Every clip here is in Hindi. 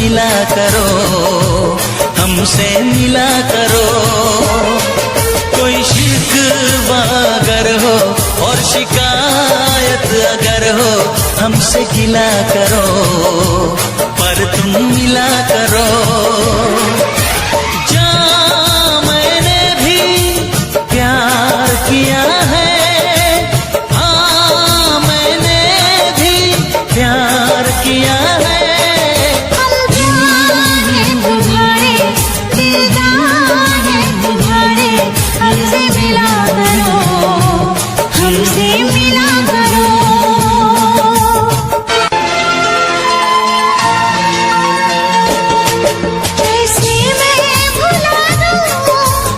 मिला करो, हमसे मिला करो। कोई शिकवा अगर हो और शिकायत अगर हो, हमसे गिला करो, पर तुम मिला करो। जा मैंने भी प्यार किया है, हाँ मैंने भी प्यार किया है। हमसे मिला करो, हमसे मिला करो। कैसे मैं भुला दूँ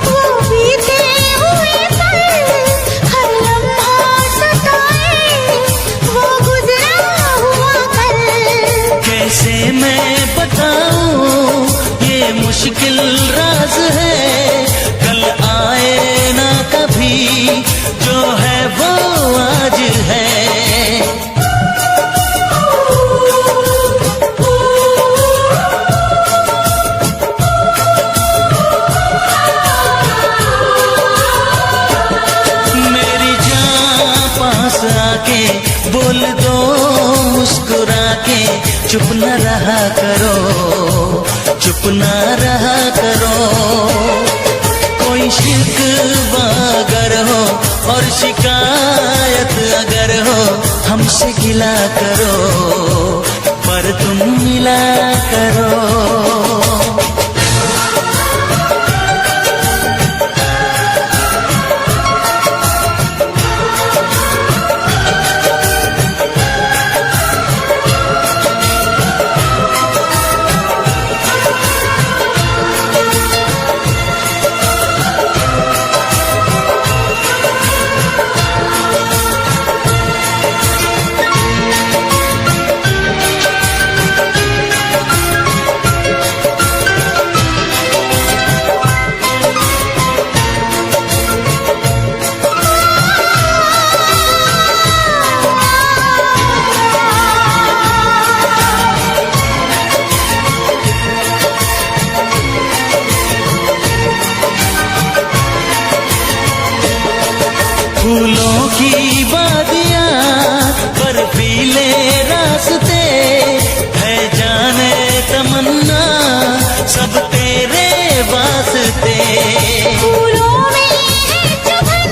वो बीते हुए पल, हर लम्हा सताए वो गुजरा हुआ कल। कैसे मैं बताऊं ये मुश्किल राज है, कल आए ना कभी, जो है वो आज है। मेरी जान पास आके बोल दो मुस्कुरा के, चुप न रहा करो, चुप न रहा करो। कोई शिकवा अगर हो और शिकायत अगर हो, हमसे गिला करो, पर तुम मिला करो। फूलों की वादियाँ बर्फीले रास्ते, है जाने तमन्ना सब तेरे वास्ते। फूलों में है चुभन,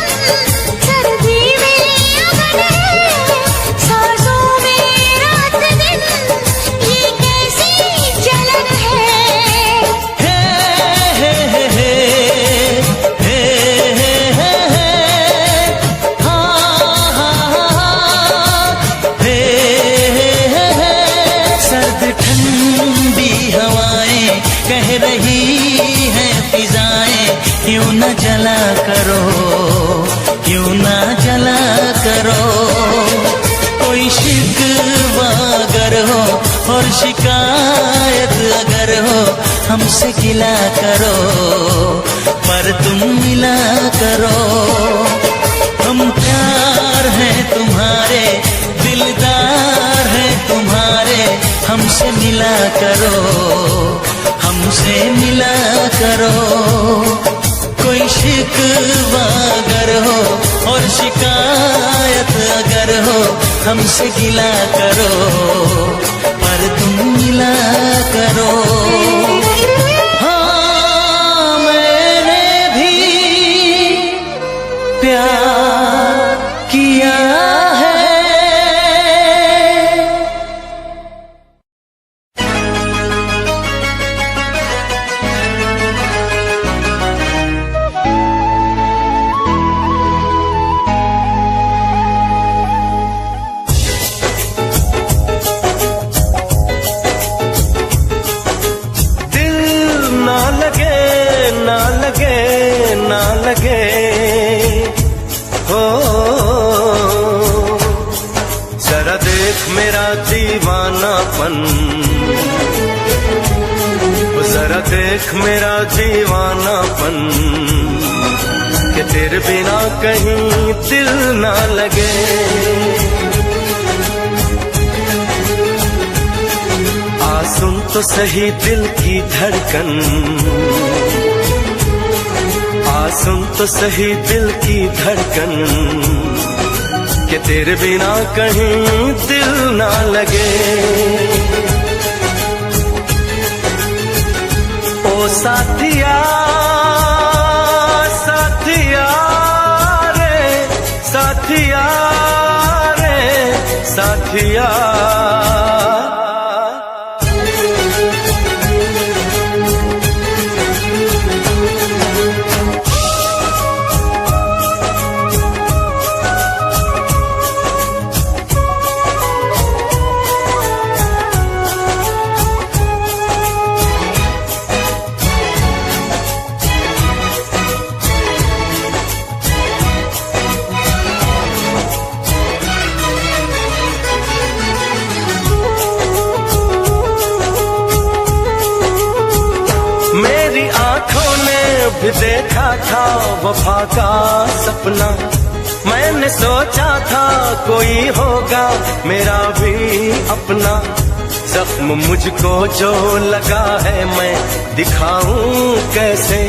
सर्दी में अगन है, सांसों में रात दिन ये कैसी जलन है। हे हे हे हे हे हे हे, हाँ हाँ हाँ, हे हे हे। सर्द ठंडी हवाएं कह रही हैं फिजाएं, क्यों न जला करो, क्यों न जला करो। कोई शिकवा अगर हो और शिकायत अगर हो, हमसे गिला करो, पर तुम मिला करो। हम प्यार हैं तुम्हारे, दिलदार हैं तुम्हारे, हमसे मिला करो, हमसे मिला करो। कोई शिकवा अगर हो और शिकायत अगर हो, हमसे गिला करो, पर तुम मिला करो। हाँ मैंने भी प्यार किया है। मेरा दीवानापन, जरा देख मेरा दीवानापन, कि तेरे बिना कहीं दिल ना लगे। आ सुन तो सही दिल की धड़कन, सुन तो सही दिल की धड़कन, कि तेरे बिना कहीं दिल ना लगे। ओ साथिया साथिया रे, साथिया रे साथिया। भी देखा था वफा का सपना, मैंने सोचा था कोई होगा मेरा भी अपना। जख्म मुझको जो लगा है मैं दिखाऊं कैसे,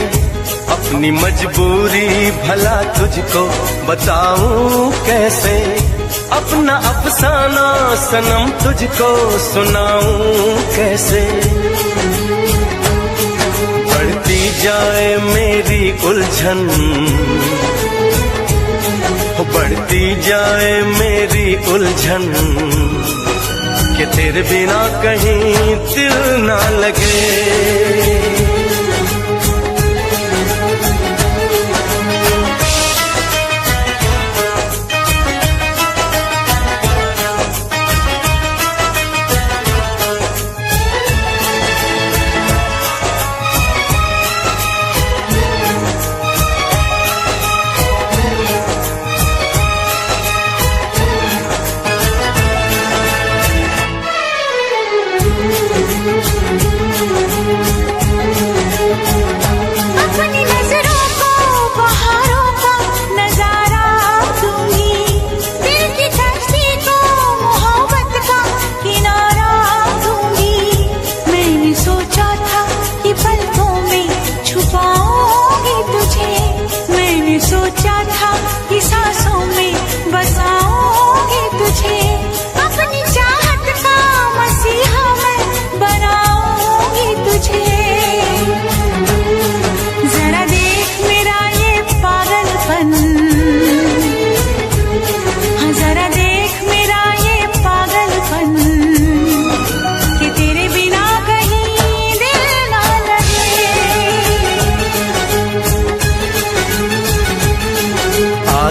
अपनी मजबूरी भला तुझको बताऊं कैसे। अपना अफसाना सनम तुझको सुनाऊं कैसे। बढ़ती जाए मेरी उलझन, बढ़ती जाए मेरी उलझन, कि तेरे बिना कहीं दिल ना लगे।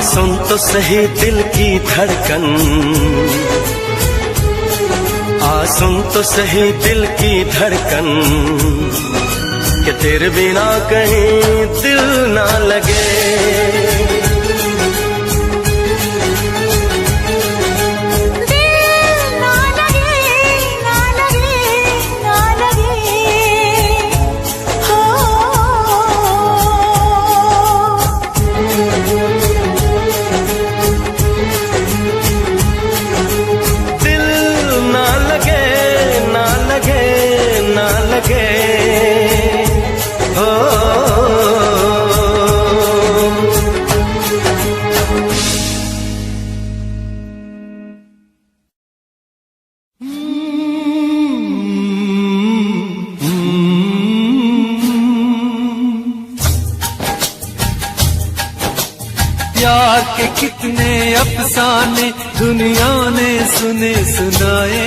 सुन तो सही दिल की धड़कन, सुन तो सही दिल की धड़कन, कि तेरे बिना कहीं दिल ना लगे। प्यार के कितने अफसाने दुनिया ने सुने सुनाए,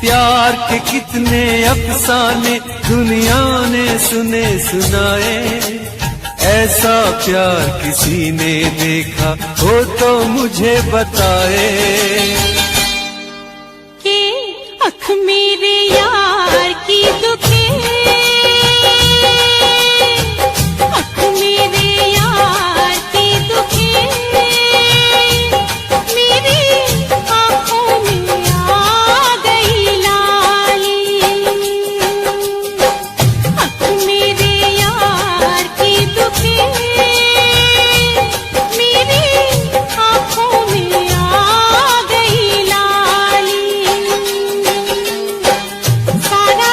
प्यार के कितने अफसाने दुनिया ने सुने सुनाए। ऐसा प्यार किसी ने देखा हो तो मुझे बताए। कि अख मेरे यार की दुखे, सारा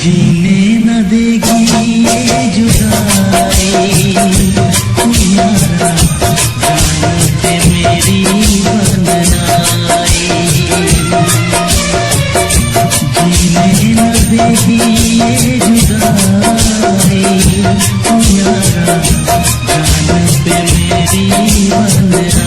जीने न देगी ये जुदाई तू यारा, जान पे मेरी वंदनाई। जीने न देगी ये जुदाई तू यारा, जान पे मेरी वंदनाई।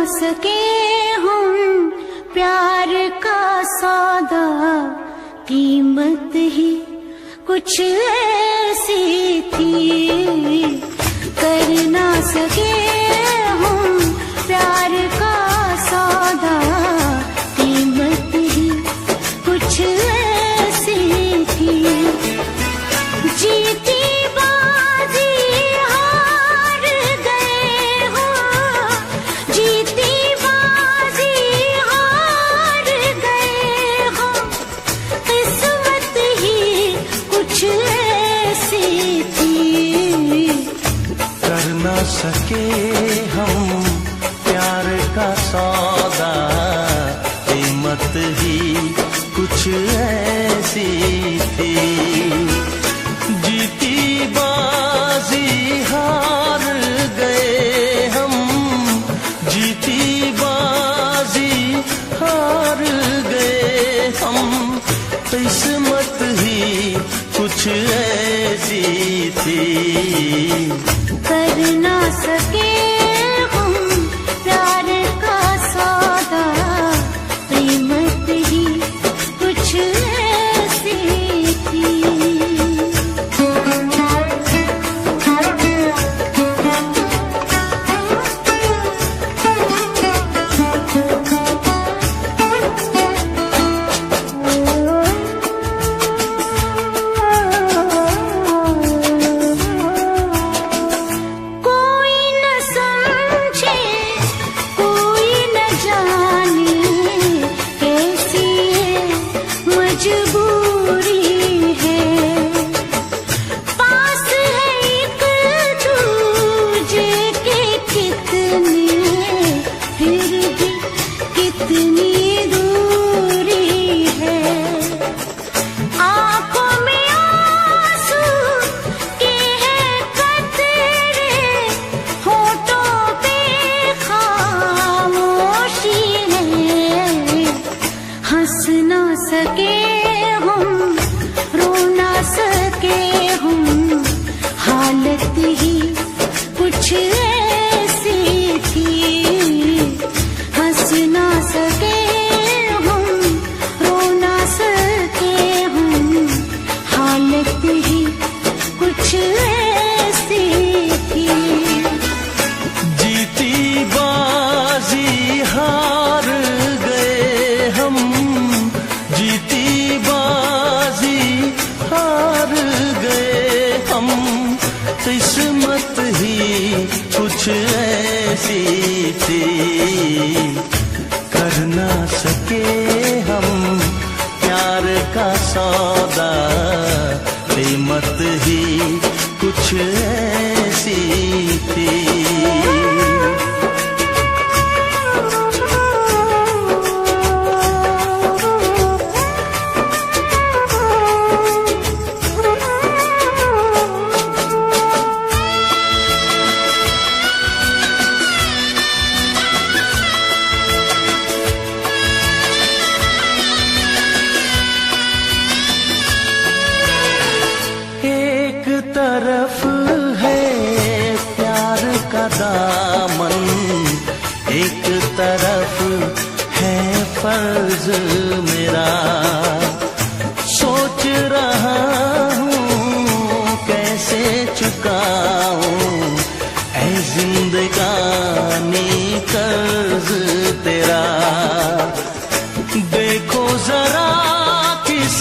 सके हम प्यार का सौदा, कीमत ही कुछ ऐसी थी। कर ना सके हम प्यार का सौदा, कीमत ही कुछ ऐसी सके हम प्यार का सौदा, कीमत ही कुछ ऐसी थी। जीती बाजी हार गए हम, जीती बाजी हार गए हम, किस्मत ही कुछ ऐसी थी। कर ना सके हम प्यार का सौदा, कीमत ही कुछ ऐसी थी। हंस ना सके हम, रो ना सके हम, हालत ही कुछ ऐसी थी। हंस ना सके हम, रो ना सके हम, हालत ही कुछ ऐसी थी। जीती बाजी हार गए हम, जीती बाजी हार गए हम, किस्मत ही कुछ ऐसी थी। कर ना सके हम प्यार का सौदा, कीमत ही कुछ ऐसी थी। एक तरफ है प्यार का दामन, एक तरफ है फर्ज मेरा। सोच रहा हूँ कैसे चुकाऊं ऐ जिंदगानी कर्ज तेरा। देखो जरा किस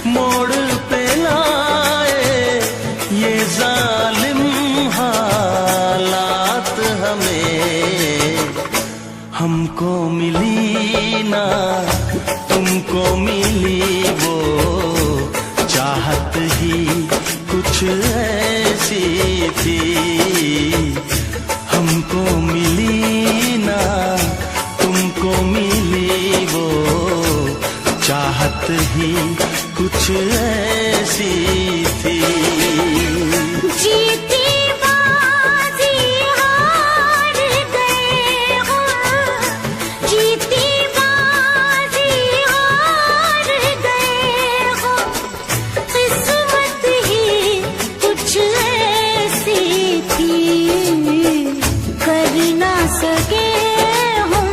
मोड़ पे लाए ये जालिम हालात हमें। हमको मिली ना तुमको मिली वो चाहत ही कुछ ऐसी थी। हमको मिली ना तुमको मिली वो चाहत ही कुछ ऐसी थी। जीती बाजी हार गए हम, जीती बाजी हार गए हम, किस्मत ही कुछ ऐसी थी। कर ना सके हम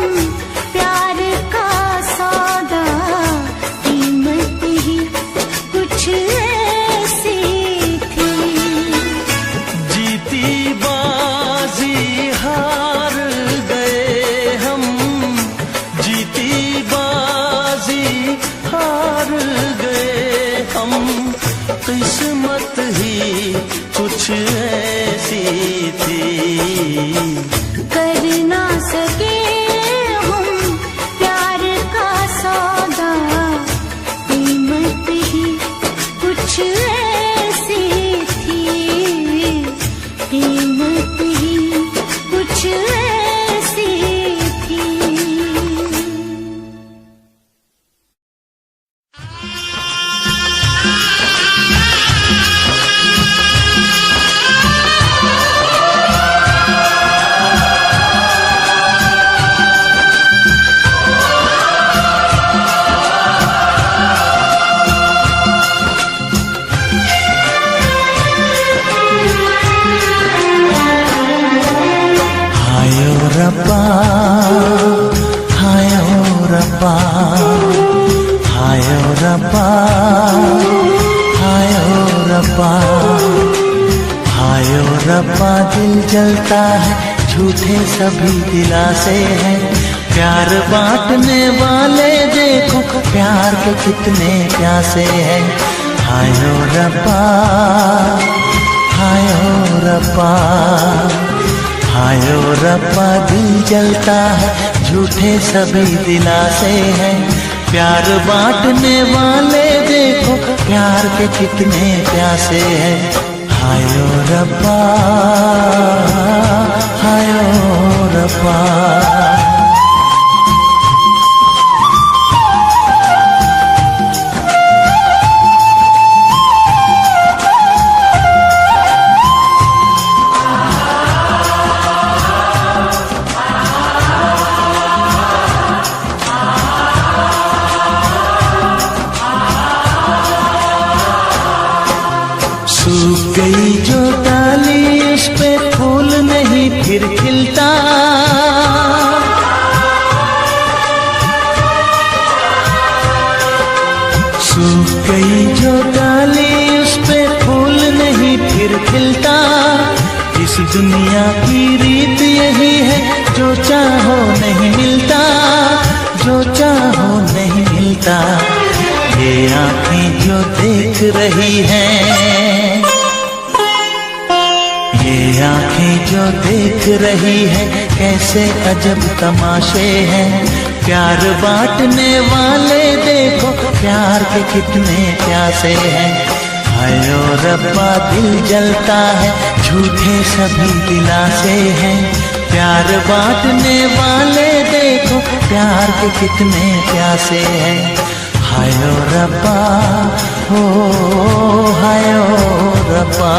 प्यार का सौदा, कीमत ही कुछ ऐसी थी। जीती बाजी हार गए हम, जीती बाजी हार गए हम, किस्मत ही कुछ ऐसी थी। कर ना सके हम प्यार का सौदा, कीमत ही कुछ ऐसी थी। कीमत ही रब्बा दिल जलता है, झूठे सभी दिलासे हैं। प्यार बांटने वाले देखो, प्यार के कितने प्यासे हैं। हाय ओ रब्बा, हाय ओ रब्बा, हाय ओ रब्बा दिल जलता है, झूठे सभी दिलासे हैं। प्यार बांटने वाले देखो, प्यार के कितने प्यासे हैं। हाय ओ रब्बा, हाय ओ रब्बा। सूख गई जो डाली, उस पे फूल नहीं फिर खिलता। सूख गई जो डाली, उस पे फूल नहीं फिर खिलता। इस दुनिया की रीत यही है, जो चाहो नहीं मिलता, जो चाहो नहीं मिलता। ये आँखें जो देख रही हैं, ये आँखें जो देख रही है, कैसे अजब तमाशे हैं। प्यार बांटने वाले देखो, प्यार के कितने प्यासे हैं। हाय ओ रब्बा दिल जलता है, झूठे सभी दिलासे हैं। प्यार बांटने वाले देखो, प्यार के कितने प्यासे हैं। हाय ओ रब्बा, हो हाय ओ रब्बा।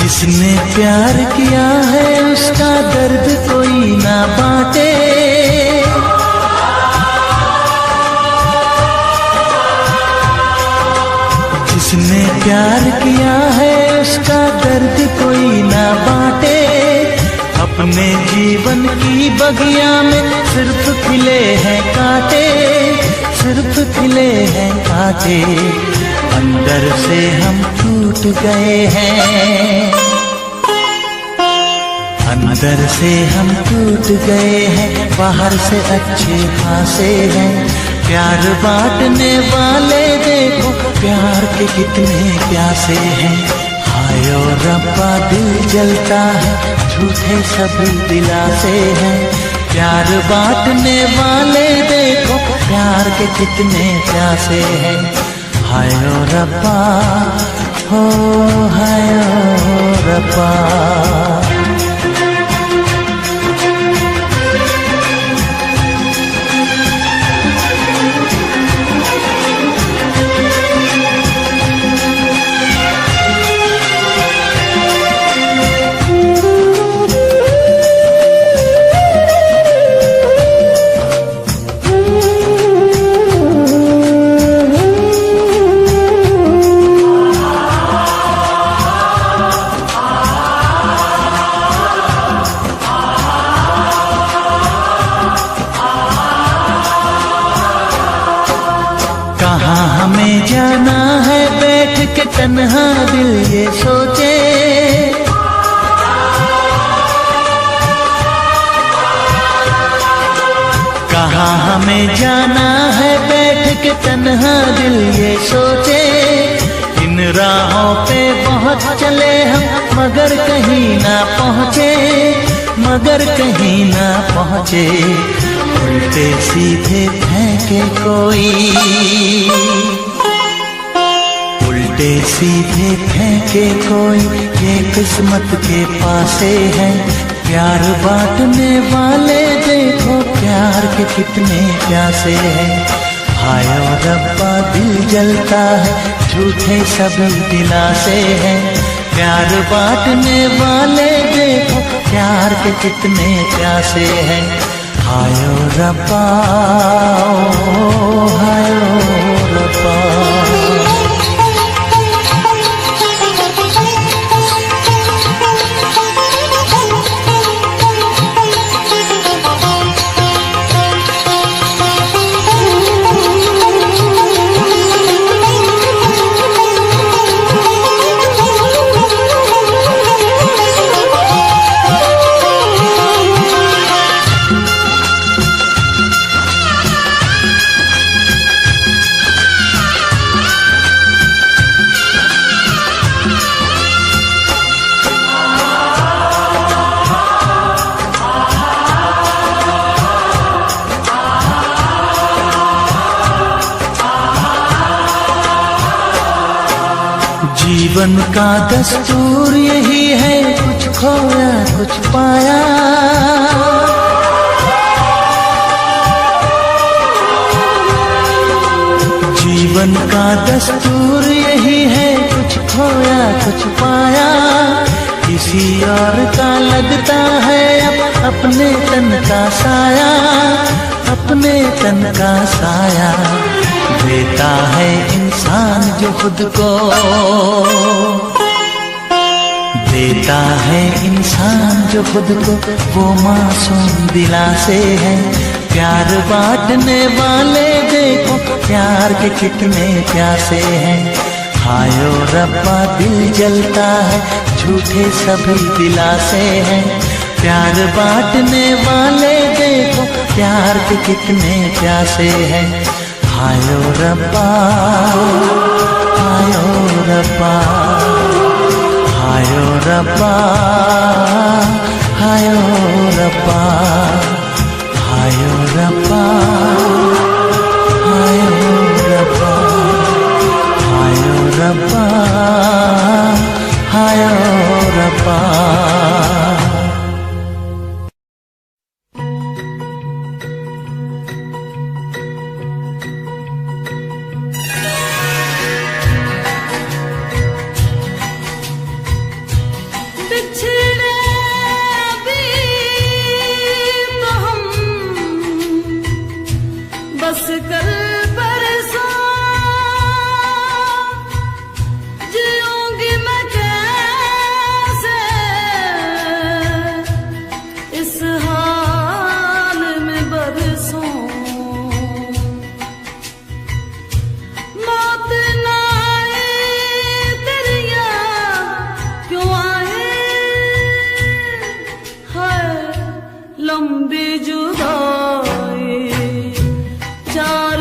जिसने प्यार किया है, उसका दर्द कोई ना बांटे। जिसने प्यार किया है, उसका दर्द कोई ना बांटे। अपने जीवन की बगिया में सिर्फ खिले हैं कांटे, सिर्फ खिले हैं कांटे। अंदर से हम टूट गए हैं, अंदर से हम टूट गए हैं, बाहर से अच्छे खासे हैं। प्यार बांटने वाले देखो, प्यार के कितने प्यासे हैं। हाय ओ रब्बा दिल जलता है, झूठे सभी दिलासे हैं। प्यार बांटने वाले देखो, प्यार के कितने प्यासे हैं। हाय ओ रब्बा, हो हाय ओ रब्बा। कहाँ हमें जाना है, बैठ के तन्हा दिल ये सोचे। कहाँ हमें जाना है, बैठ के तन्हा दिल ये सोचे। इन राहों पे बहुत चले हम, मगर कहीं ना पहुँचे, मगर कहीं ना पहुँचे। उल्टे सीधे फेंके कोई, उल्टे सीधे फेंके कोई, ये किस्मत के पासे है। प्यार बांटने वाले देखो, प्यार के कितने प्यासे हैं। हाय ओ रब्बा दिल जलता है, झूठे सभी दिलासे हैं। प्यार बांटने वाले देखो, प्यार के कितने प्यासे हैं। हाय ओ रब्बा, ओ हाय ओ रब्बा। जीवन का दस्तूर यही है, कुछ खोया कुछ पाया। जीवन का दस्तूर यही है, कुछ खोया कुछ पाया। किसी और का लगता है अपने तन का साया, अपने तन का साया। देता है इंसान जो खुद को, देता है इंसान जो खुद को, वो मासूम दिलासे है। प्यार बांटने वाले देखो, प्यार के कितने प्यासे हैं। हाय ओ रब्बा दिल जलता है, झूठे सभी दिलासे हैं। प्यार बांटने वाले देखो, प्यार के कितने प्यासे हैं। हाय ओ रब्बा, हाय ओ रब्बा, हाय ओ रब्बा, हाय ओ रब्बा, हाय ओ रब्बा, हाय ओ रब्बा, हाय ओ रब्बा, हाय ओ रब्बा। बस कल परसों जीऊंगी मैं कैसे इस हाल में बरसों। मौत ना आए तेरी याद क्यों आए, है लंबी जुदाई चार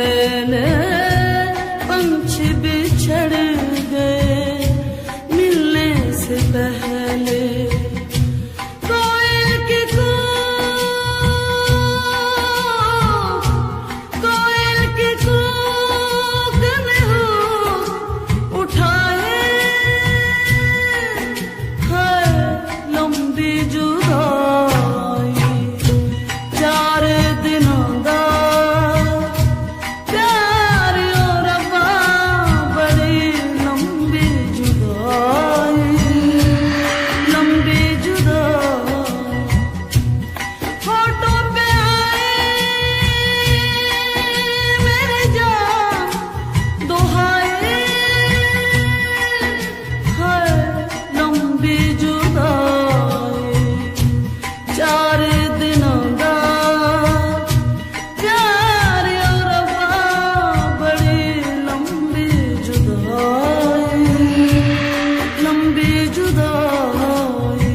पहले पंछी बिछड़ गए, मिलने से पहले कोयल की कूक में हो उठाए है लंबी जुदाई। 4 दिनों का प्यार और रब्बा, बड़ी लंबी जुदाई, लंबी जुदाई। होठों पे आए मेरे जान दुहाए है लंबी जुदाई। 4 दिनों का प्यार और रब्बा, बड़ी लंबी जुदाई, लंबी जुदाई,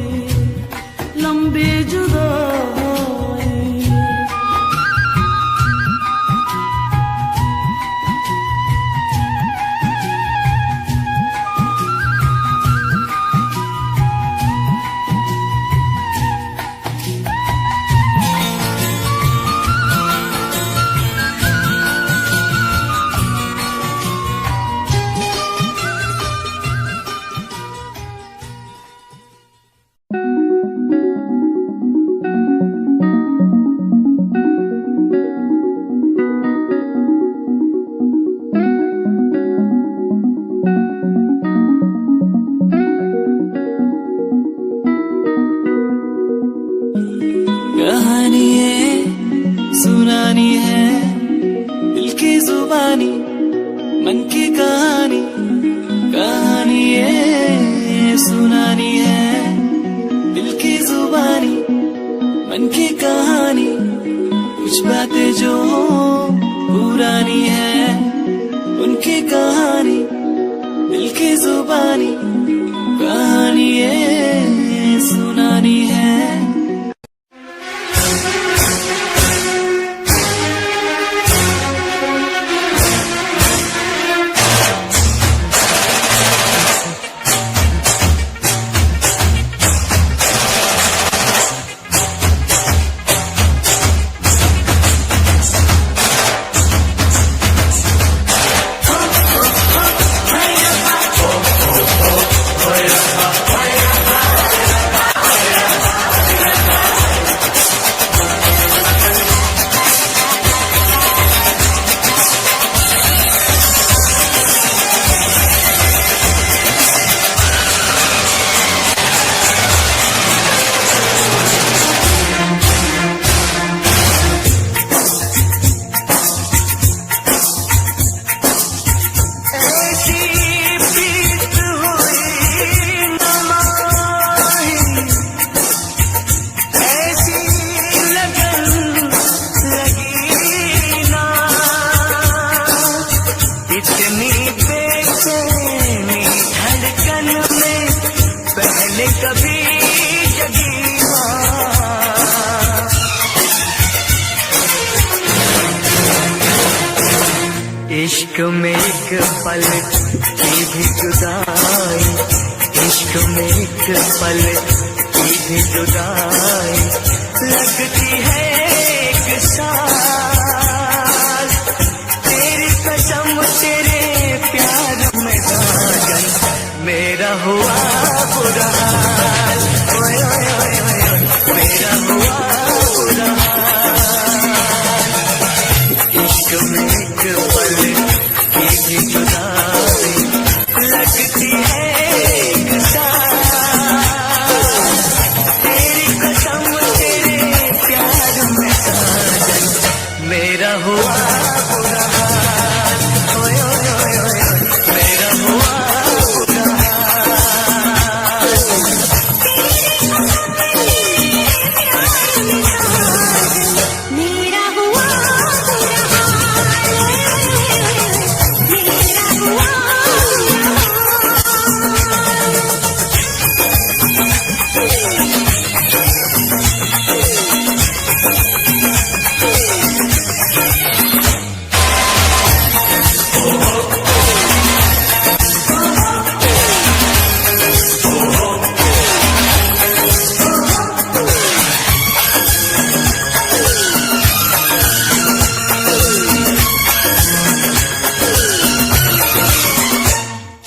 लंबी जुदाई। कहानी है सुनानी है, दिल की जुबानी, मन की कहानी। कहानी है सुनानी है, दिल की जुबानी, मन की कहानी। कुछ बातें जो पुरानी है, उनकी कहानी, दिल की जुबानी। कहानी है सुनानी है। कभी जगी इश्क में एक पल की भी जुदाई, इश्क में एक पल की भी जुदाई लगती है एक साल। तेरी कसम तेरे प्यार में साजन मेरा हुआ बुरा हाल, ओए ओए ओए ओए मेरा हुआ बुरा हाल। इश्क में एक पल की भी जुदाई लगती है एक साल। तेरी कसम तेरे प्यार में साजन मेरा हुआ बुरा हाल, ओए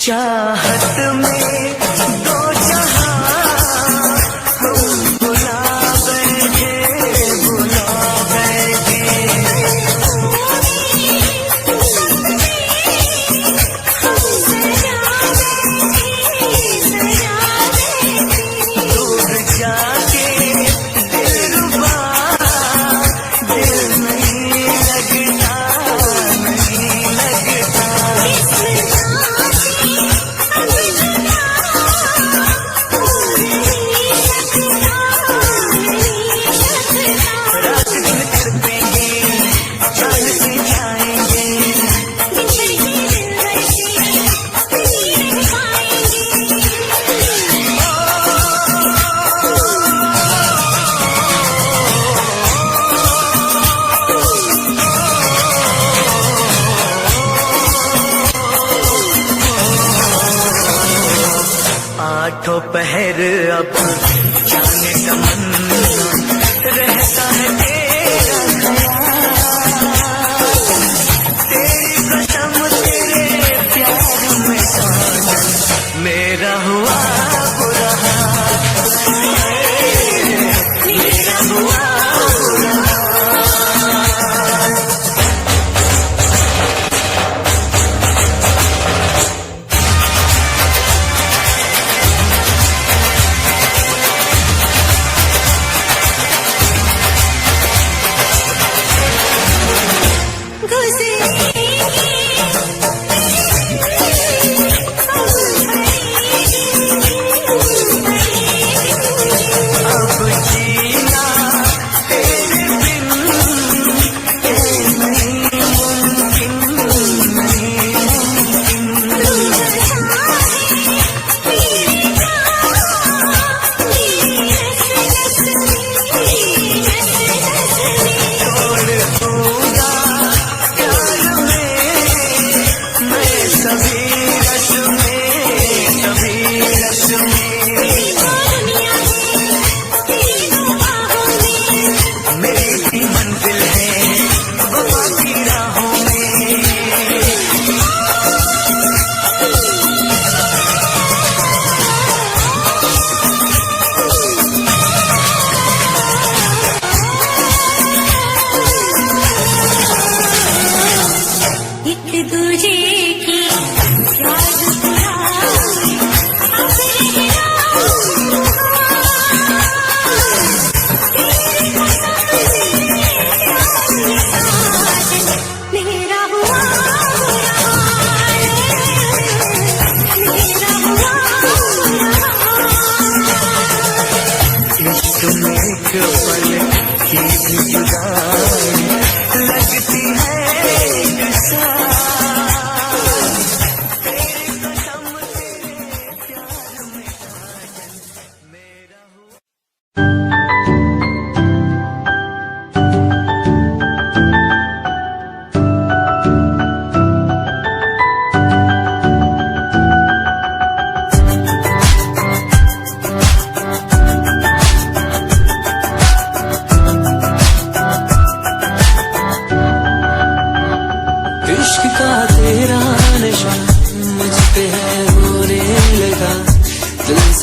चाहत में दो जहां हम बुला बैठे दूर जाके दिलरुबा दिल नहीं लगता आठों पहर अब जाने तमन्ना रहता है तेरा ख्याल, तेरी कसम तेरे प्यार में साजन मेरा हुआ बुरा हाल, मेरा हुआ बुरा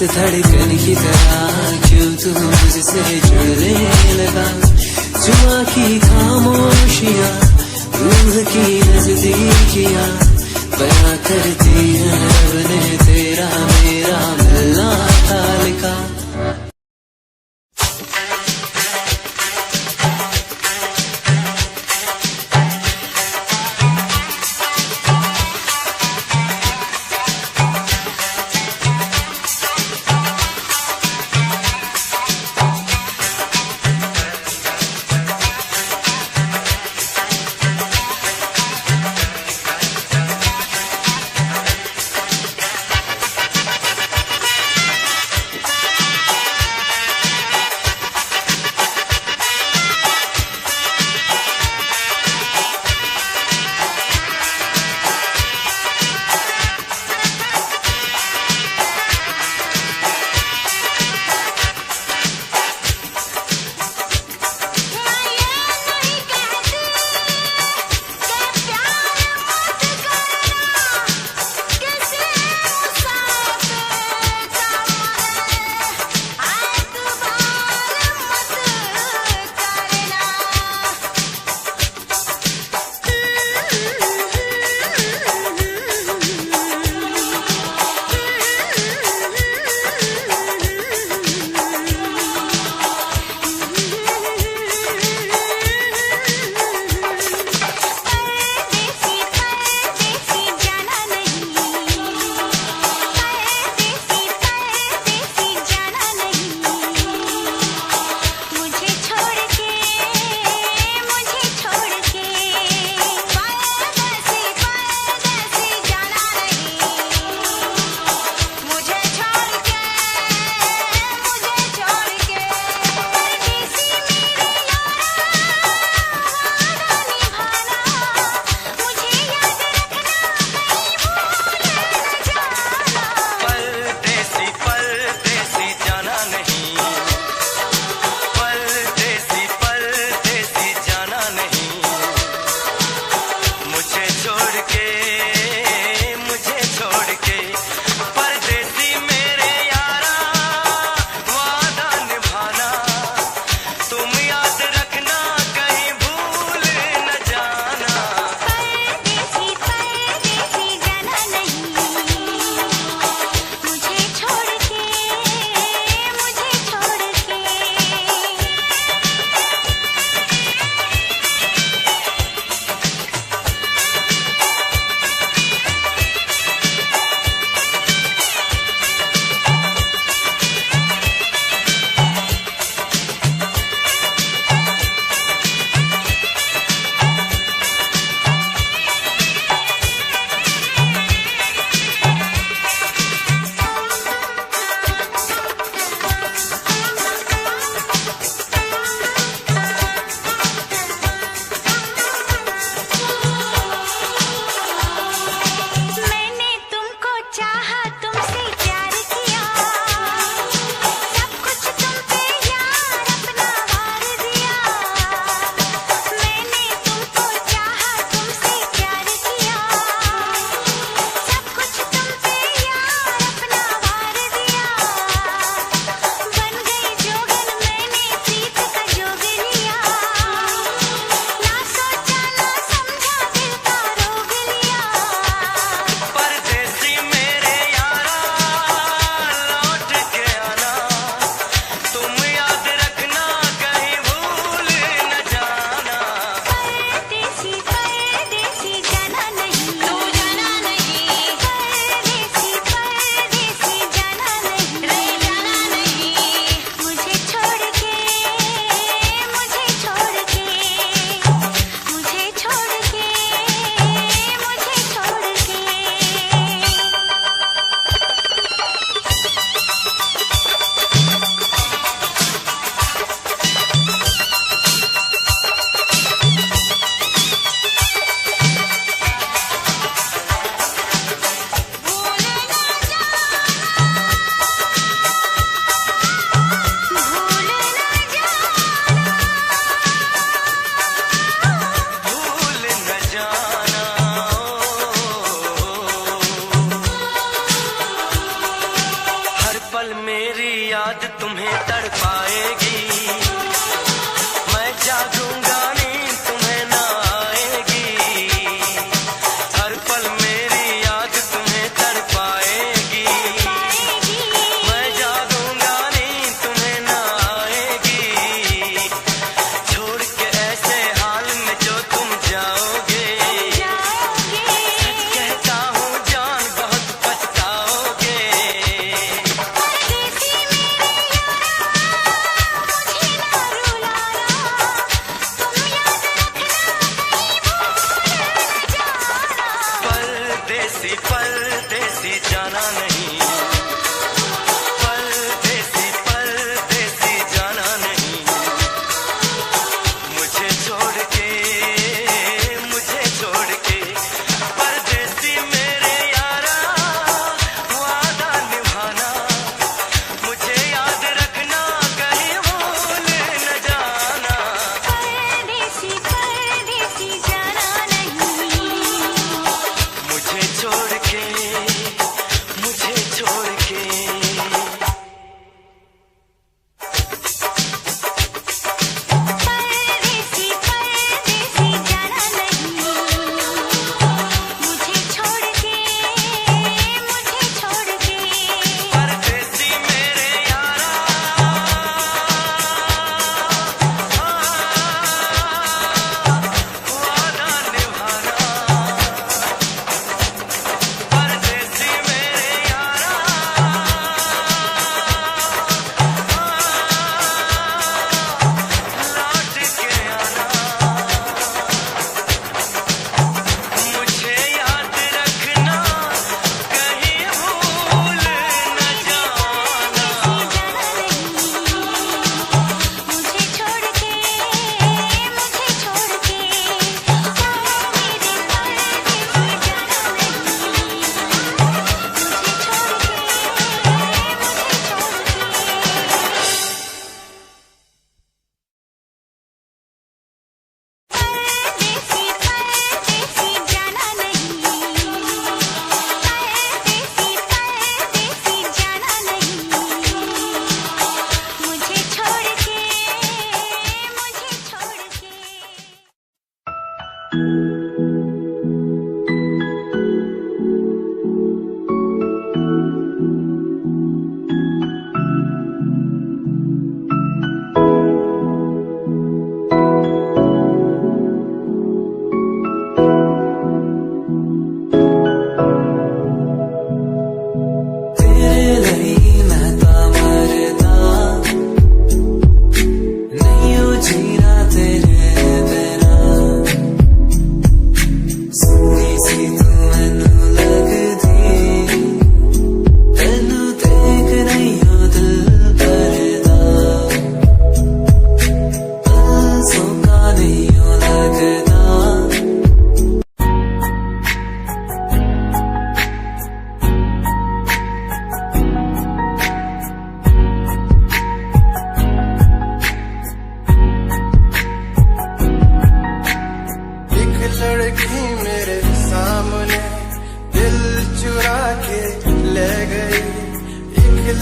धड़कन की तरह क्यों तू मुझसे जुड़ने लगा, जुआ की खामोशियां रूह की नजदीकियां बयां करती हैं रब ने तेरा मेरा मिलना था लिखा।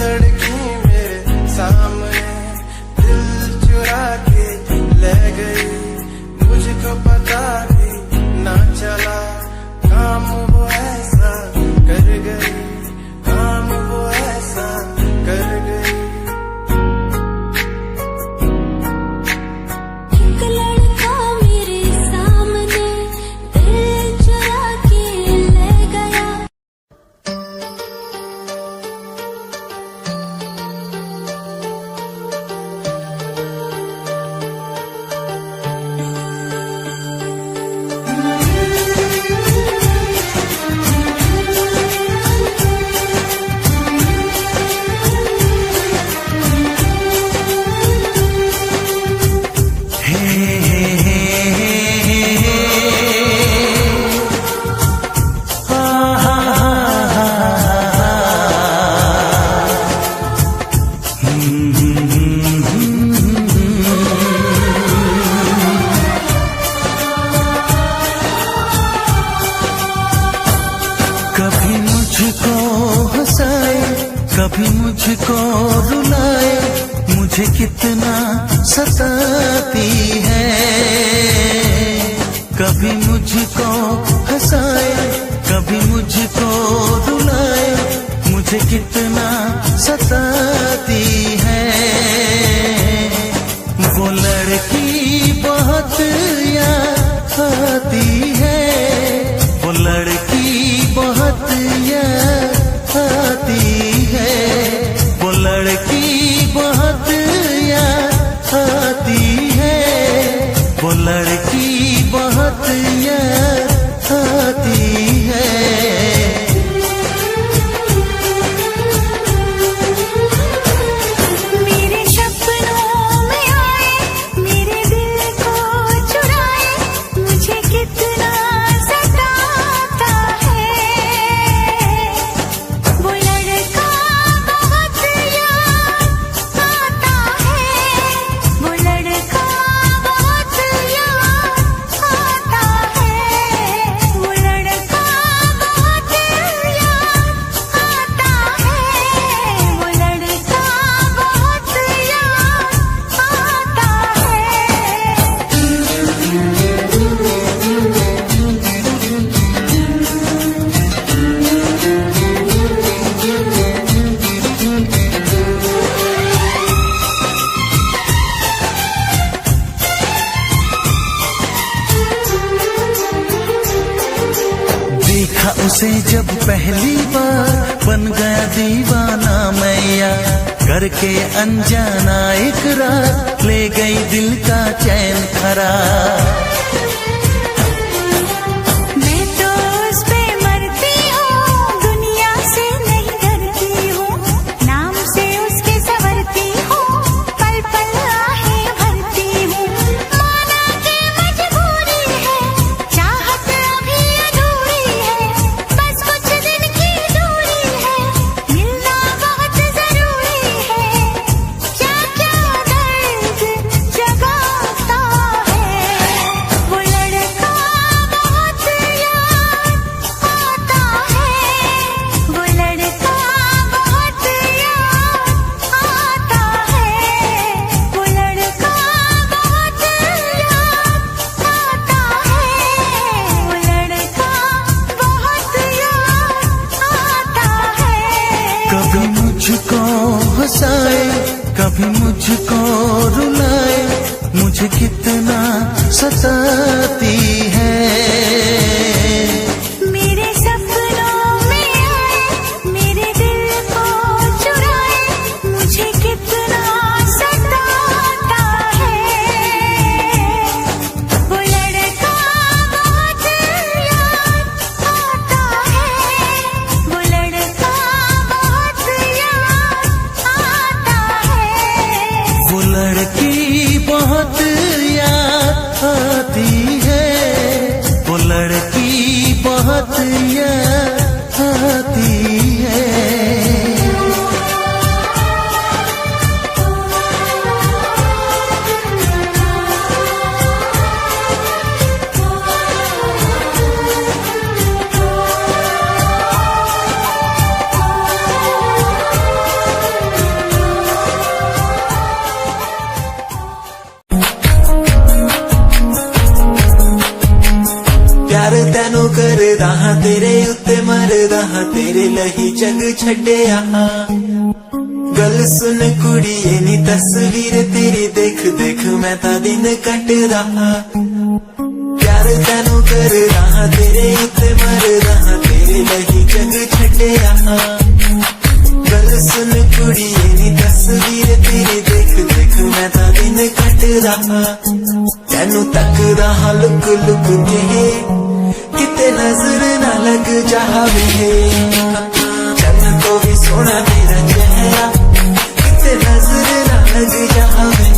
लड़की मेरे सामने दिल चुरा के ले गई, मुझको पता भी ना चला, काम वो ऐसा कर गई, काम वो ऐसा कर गई। एक लड़का मेरे सामने दिल चुरा के ले गया। कभी मुझको हंसाए, कभी मुझको रुलाए, मुझे कितना सताती है। कभी मुझको हंसाए, कभी मुझको रुलाए, मुझे कितना सताती है। वो लड़की बहुत याद आती है, वो लड़की बहुत याद आती है, वो लड़की बहुत याद आती है, वो लड़की बहुत याद आती है। मेरे सपनों में आए, मेरे दिल को चुराए, मुझे कितना सताता है। वो लड़का बहुत याद आता है, वो लड़का बहुत याद आता है, वो लड़का बहुत याद आता है, वो लड़का बहुत याद आता देखा उसे जब पहली बार, बन गया दीवाना मैया, करके अनजाना इकरार, ले गई दिल का चैन करार। मैं तो उस पे मरती हूँ, दुनिया से नहीं डरती हूँ, नाम से उसके संवरती हूँ, पल पल आहें भरती हूँ। माना कि मजबूरी है, चाहत अभी अधूरी है, बस कुछ दिन की दूरी है, मिलना बहुत जरूरी है। क्या क्या दर्द जगाता है, वो लड़का बहुत याद आता है, वो लड़का बहुत याद आता है, वो लड़का बहुत याद आता है, वो लड़का बहुत याद आता है। कभी मुझको हंसाए, कभी मुझको रुलाए, मुझे कितना सताती है। मेरे सपनों में आए, मेरे दिल को चुराए, मुझे कितना सताता है। वो लड़का बहुत याद आता है, वो लड़का बहुत याद आता है। वो लड़की बहुत याद आती है, वो लड़की बहुत याद आती है। ਹਾਂ ਤੇਰੇ ਉੱਤੇ ਮਰਦਾ ਹਾਂ ਤੇਰੇ ਲਈ ਜਗ ਛੱਡਿਆ ਗੱਲ ਸੁਣ ਕੁੜੀਏ ਨੀ ਤਸਵੀਰ ਤੇਰੀ ਦੇਖ ਦੇਖ ਮੈਂ ਤਾਂ ਦਿਨ ਕੱਟਦਾ प्यार तैनू कर रहा तेरे उत्ते मर रहा तेरे लही जग छड्डिया गल सुन कुड़िए नी तस्वीर तेरी देख देख मैं तां दिन कट रहा तैनू तक रहा लुक लुक के किते नजर ना लग जावे चन्न तो भी सोना तेरा चेहरा किते नजर ना लग जावे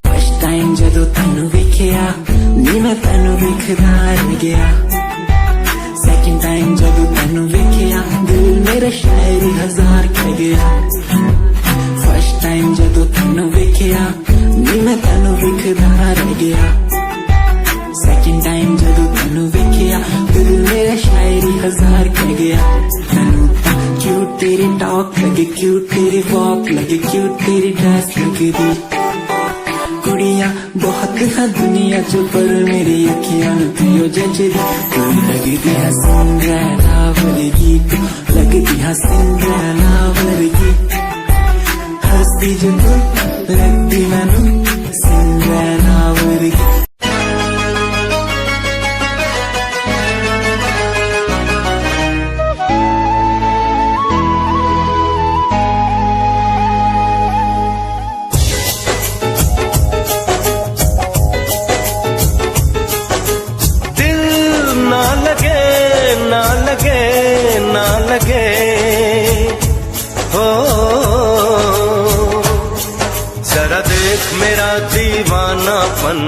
फर्स्ट टाइम जदों तैनू वेखिया नी मैं तैनू वेखदा रह गया सेकंड टाइम जदों तैनू वेखिया दिल मेरा शायरी हजार कह गया फर्स्ट टाइम जदों तैनू वेखिया नी मैं तैनू वेखदा रह गया सेकंड टाइम जदों तैनू वेखिया दिल मेरा शायरी हजार कह गया तैनू तां क्यूट तेरी टॉक लगे क्यूट तेरी वॉक लगे क्यूट तेरी ड्रेस लगदी कुड़ियां बहुत है दुनिया च पर मेरी अखियां थियो जजदी तू लगदी है सिंड्रेला वर्गी तू लगदी है सिंड्रेला वर्गी हंसदी जो तू लगदी मैनू सिंड्रेला वर्गी हो जरा देख मेरा दीवानापन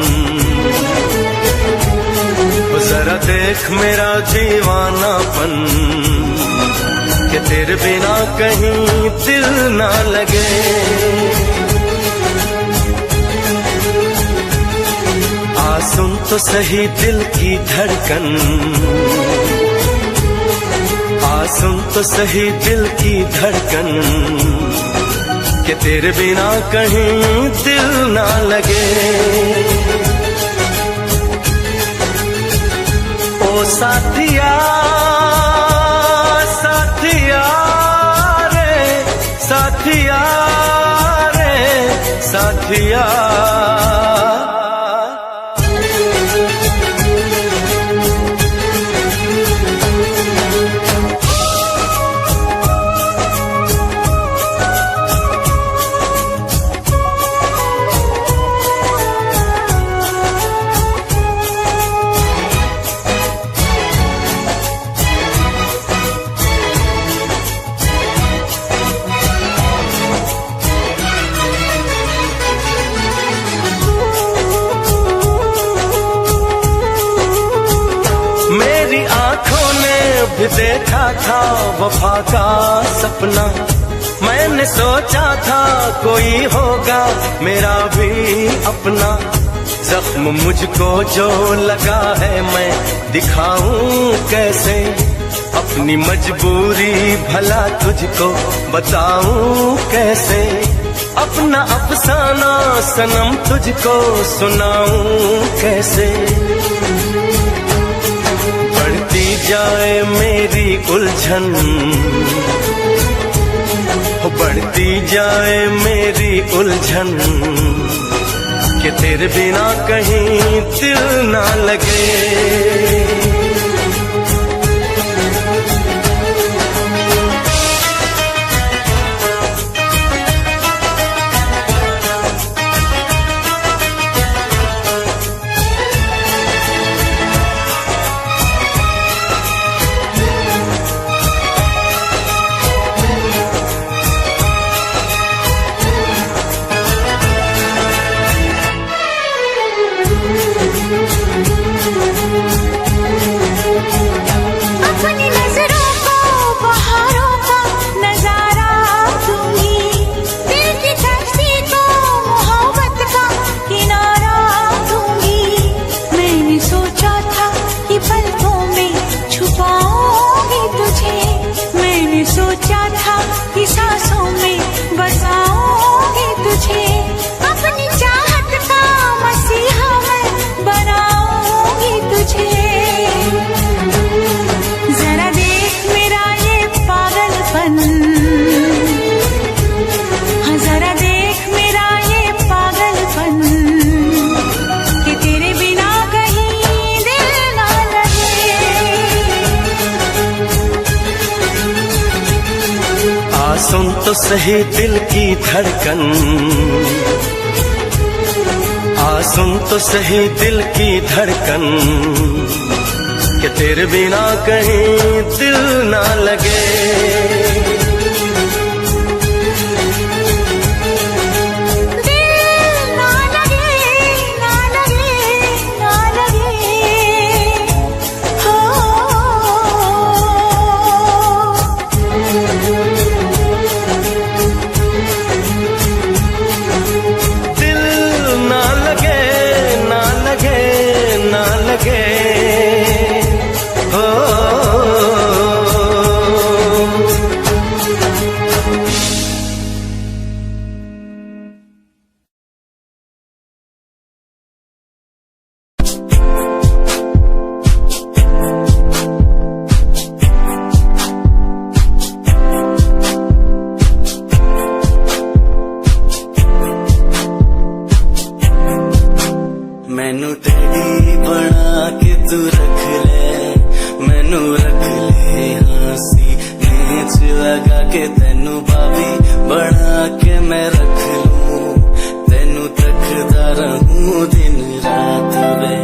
जरा देख मेरा दीवानापन कि तेरे बिना कहीं दिल ना लगे आ सुन तो सही दिल की धड़कन सुन तो सही दिल की धड़कन कि तेरे बिना कहीं दिल ना लगे ओ साथिया साथिया रे साथिया रे साथिया भी देखा था वफा का सपना मैंने सोचा था कोई होगा मेरा भी अपना जख्म मुझको जो लगा है मैं दिखाऊं कैसे अपनी मजबूरी भला तुझको बताऊं कैसे अपना अफसाना सनम तुझको सुनाऊं कैसे बढ़ती जाए मेरी उलझन बढ़ती जाए मेरी उलझन कि तेरे बिना कहीं दिल ना लगे सुन तो सही दिल की धड़कन, सुन तो सही दिल की धड़कन, कि तेरे बिना कहीं दिल ना लगे। मैनू टेडी बना के तू रख ले, मैनू रख ले हंसी नीच लगा के, तेनू भाभी बना के मैं रख लूं, तेनू तकदा रहूं दिन रात वे।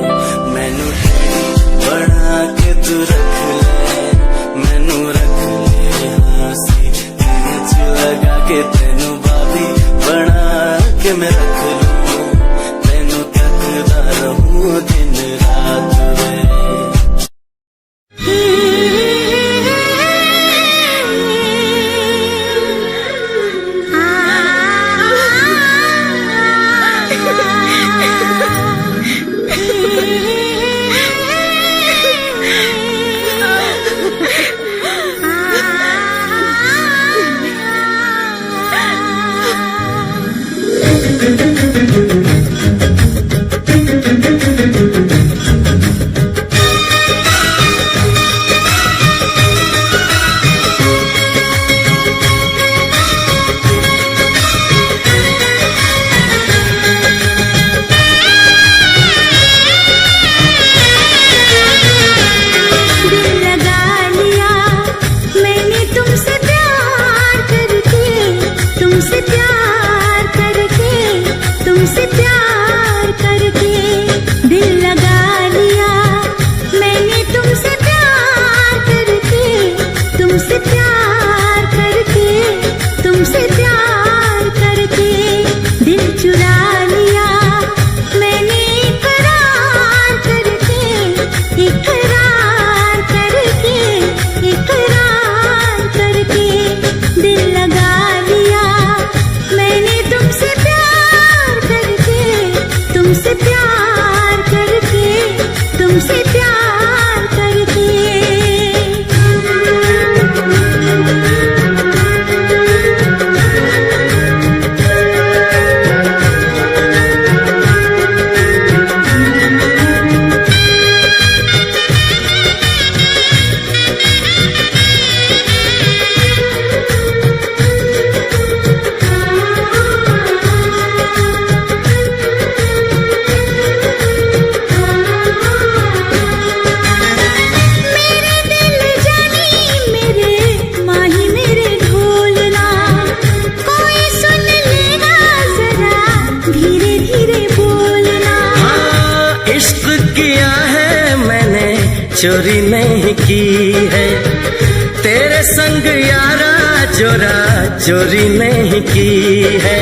मैनू टेडी बना के तू रख ले, मैनू रख ले हंसी नीच लगा के, तेनू भाभी बना के मैं रख लूं, रहूं दिन रात वे। चोरी नहीं की है तेरे संग यारा, चोरा चोरी नहीं की है।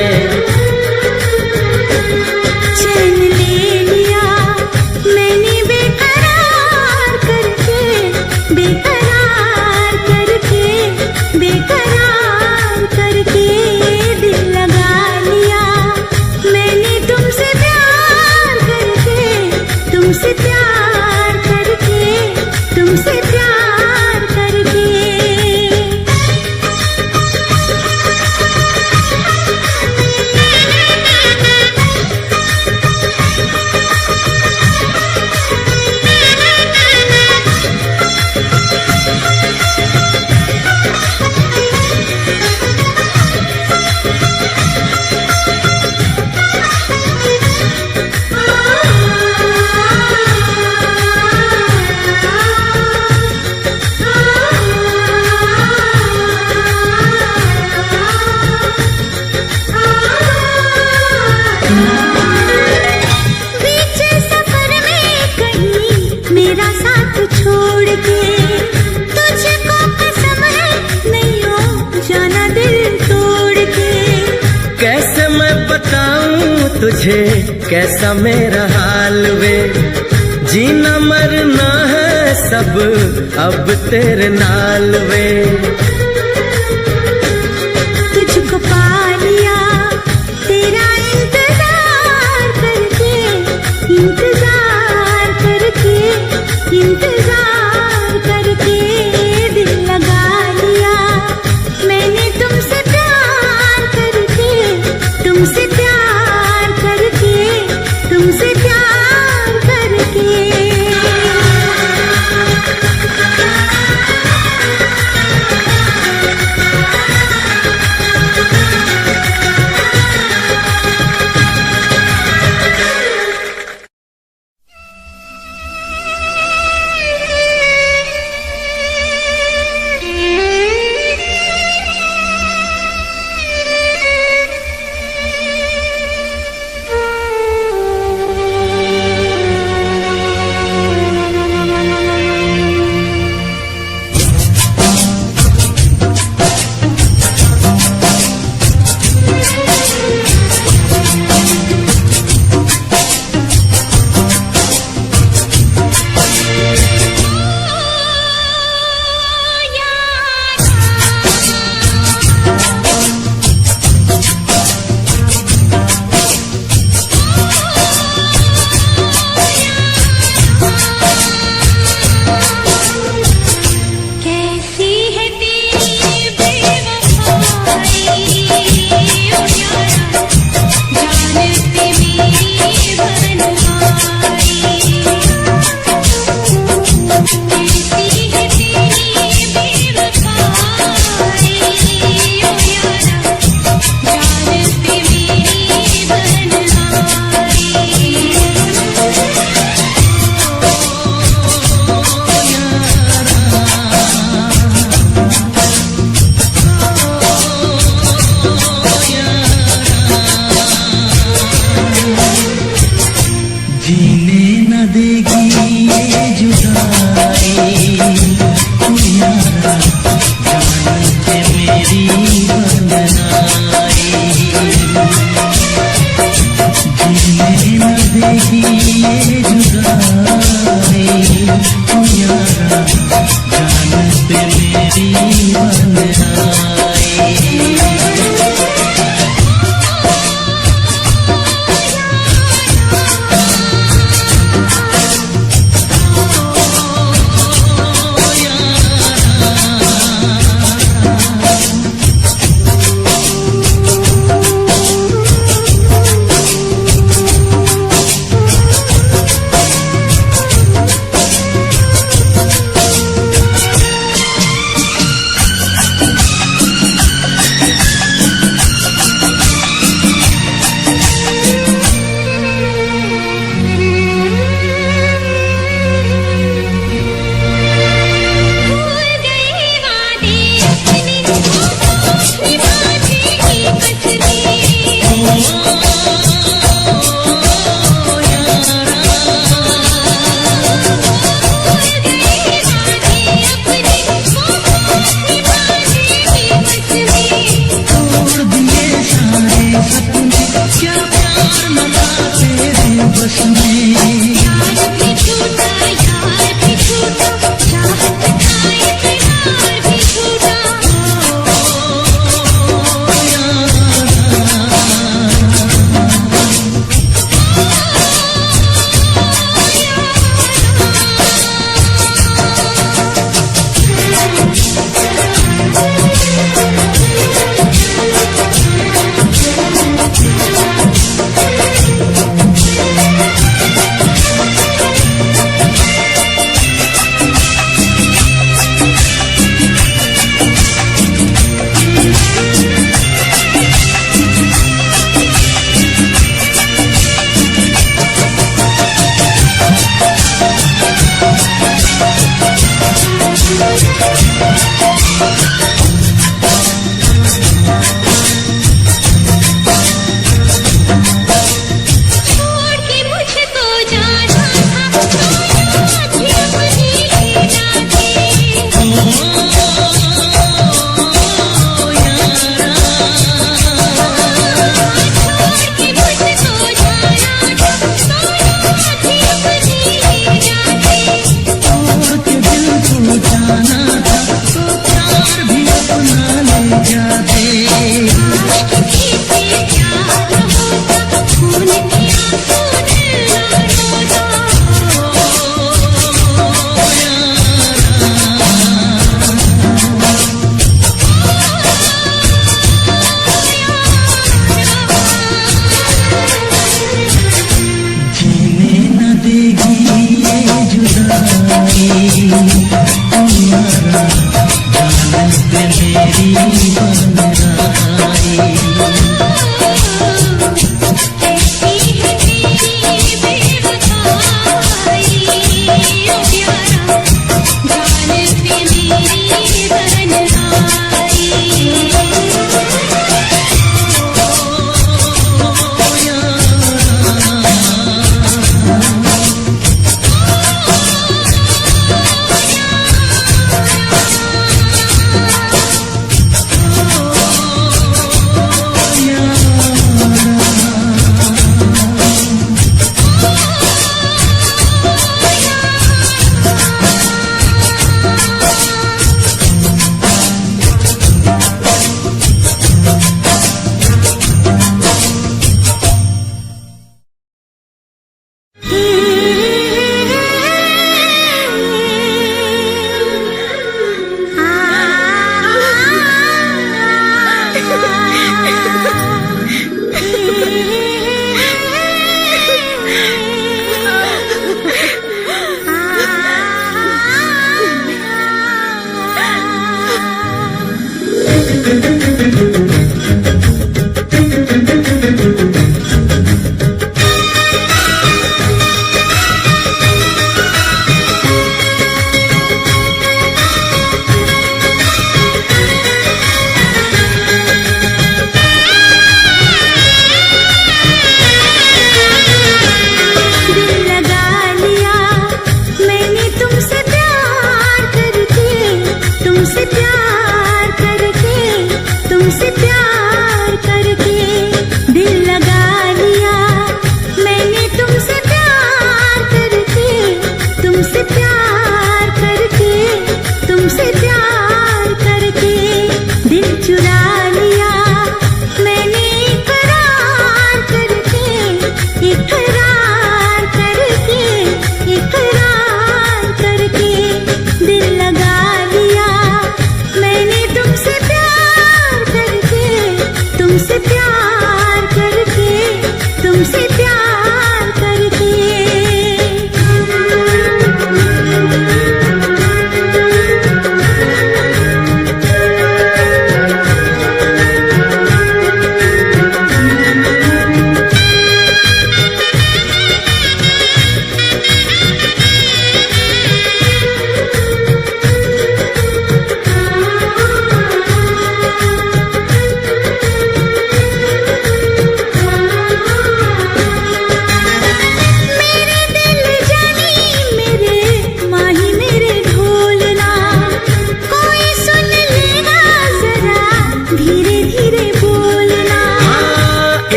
चैन ले लिया मैंने बेकरार करके, बेकरार करके, बेकरार करके, दिल लगा लिया मैंने तुमसे प्यार करके, तुमसे प्यार करके, तुमसे प्यार करके। तुझे कैसा मेरा हाल वे, जीना मरना है सब अब तेरे नाल वे। तुझको पा लिया तेरा इंतजार करके, इंतजार करके, इंतजार करके दिल लगा लिया मैंने तुमसे प्यार करके, तुमसे प्यार करके, तुमसे प्यार करके।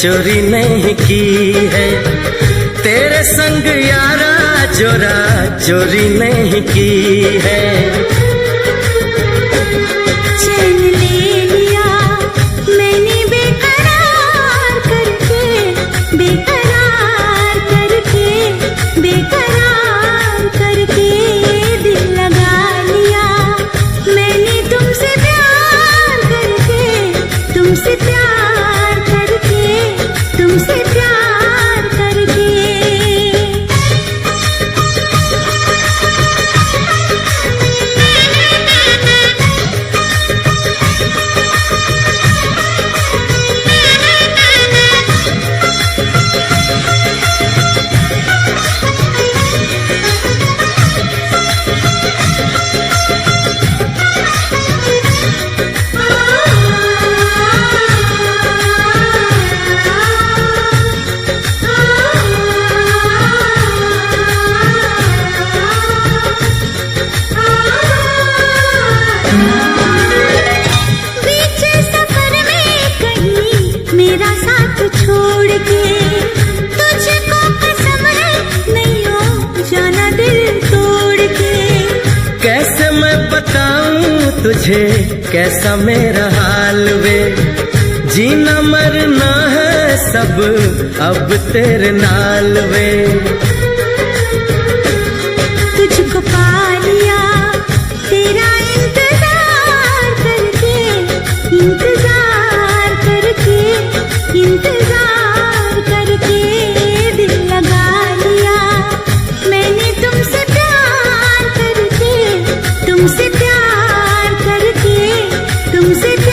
चोरी नहीं की है तेरे संग यारा, चोरा चोरी नहीं की है। चैन ले लिया मैंने बेकरार करके, बेकरार करके, बेकरार करके दिल लगा लिया मैंने तुमसे प्यार करके, तुमसे प्यार करके, तुमसे प्यार करके। मेरा साथ छोड़ के तुझको कसम है नहीं हो जाना दिल तोड़ के। कैसे मैं बताऊं तुझे कैसा मेरा हाल वे, जीना मरना है सब अब तेरे नाल वे। तुझको पा लिया तेरा इंतजार करके, इंतजार करके, इंतजार करके दिल लगा लिया मैंने तुमसे प्यार करके, तुमसे प्यार तुझसे